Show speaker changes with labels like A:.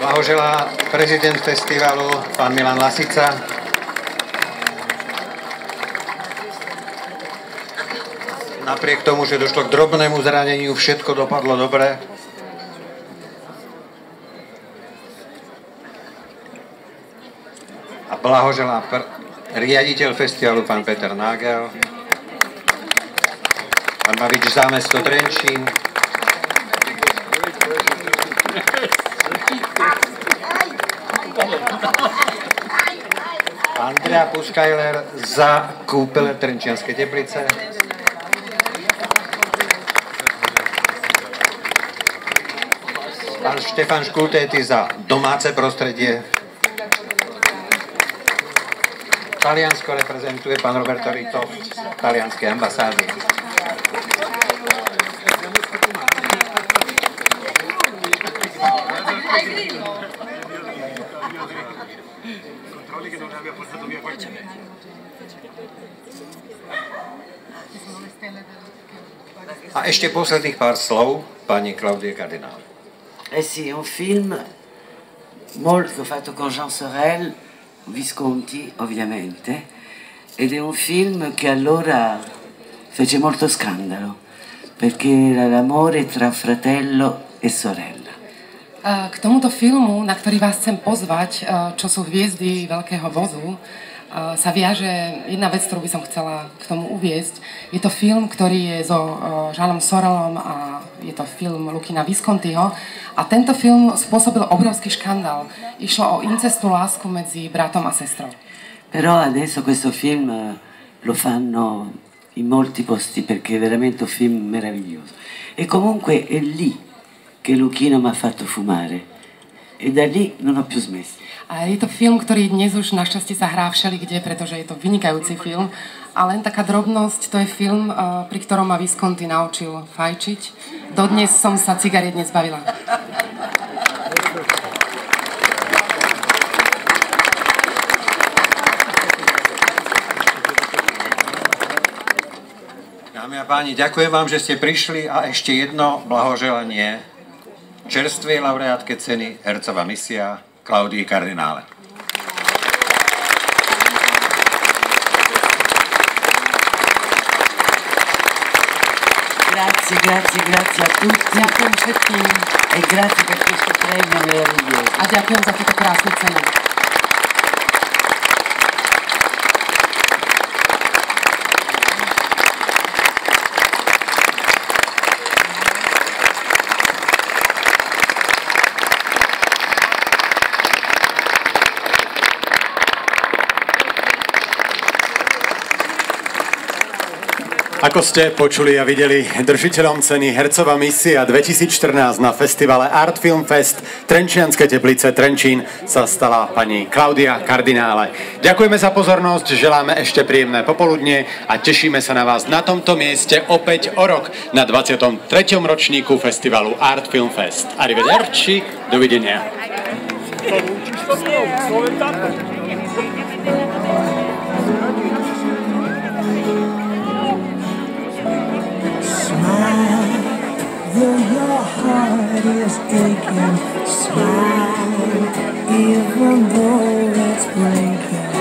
A: Blahoželá prezident festivalu, pán Milan Lasica. Napriek tomu, že došlo k drobnému zraneniu, všetko dopadlo dobre. A blahoželá riaditeľ festivalu, pán Peter Nágel. Pán Babič za mesto Trenčín. Andrea Puskajler za kúpele Trenčianske Teplice. Pán Štefan Škultéty za domáce prostredie. Taliansko reprezentuje pán Roberto Rito z talianskej ambasády. A ešte posledných pár slov pani Claudie Cardinale.
B: Eh sì, è un film molto fatto con Jean Sorel, Visconti ovviamente, ed è un film che allora fece molto scandalo, perché era l'amore tra fratello e sorella.
C: K tomuto filmu, na ktorý vás chcem pozvať, čo sú hviezdy veľkého vozu, sa viaže jedna vec, ktorú by som chcela k tomu uviesť. Je to film, ktorý je so Jeanom Sorelom a je to film Luchina Viscontiho a tento film spôsobil obrovský škandál. Išlo o incestnú lásku medzi bratom a sestrou.
B: Però adesso questo film lo fanno in molti posti perché è veramente un film meraviglioso. E comunque è lì che Luchino mi ha fatto fumare e da lì non ho più smesso.
C: A je to film, ktorý dnes už našťastie sa hrá všelikde, pretože je to vynikajúci film. A len taká drobnosť, to je film, pri ktorom ma Visconti naučil fajčiť. Dodnes som sa cigariet nezbavila.
A: Dámy a páni, ďakujem vám, že ste prišli a ešte jedno blahoželanie čerstvej laureátke ceny Hercova misia Claudii Cardinale.
B: Grazie a tutti.
C: Ďakujem všetkým.
B: E grazie per questo premio meraviglioso.
C: A ďakujem za túto krásnu cenu.
D: Ako ste počuli a videli, držiteľom ceny Hercova misia 2014 na festivale Art Film Fest Trenčianske Teplice Trenčín sa stala pani Claudia Cardinale. Ďakujeme za pozornosť, želáme ešte príjemné popoludne a tešíme sa na vás na tomto mieste opäť o rok na 23. ročníku festivalu Art Film Fest. Arrivederci, dovidenia.
E: Though your heart is aching, smile, even though it's breaking.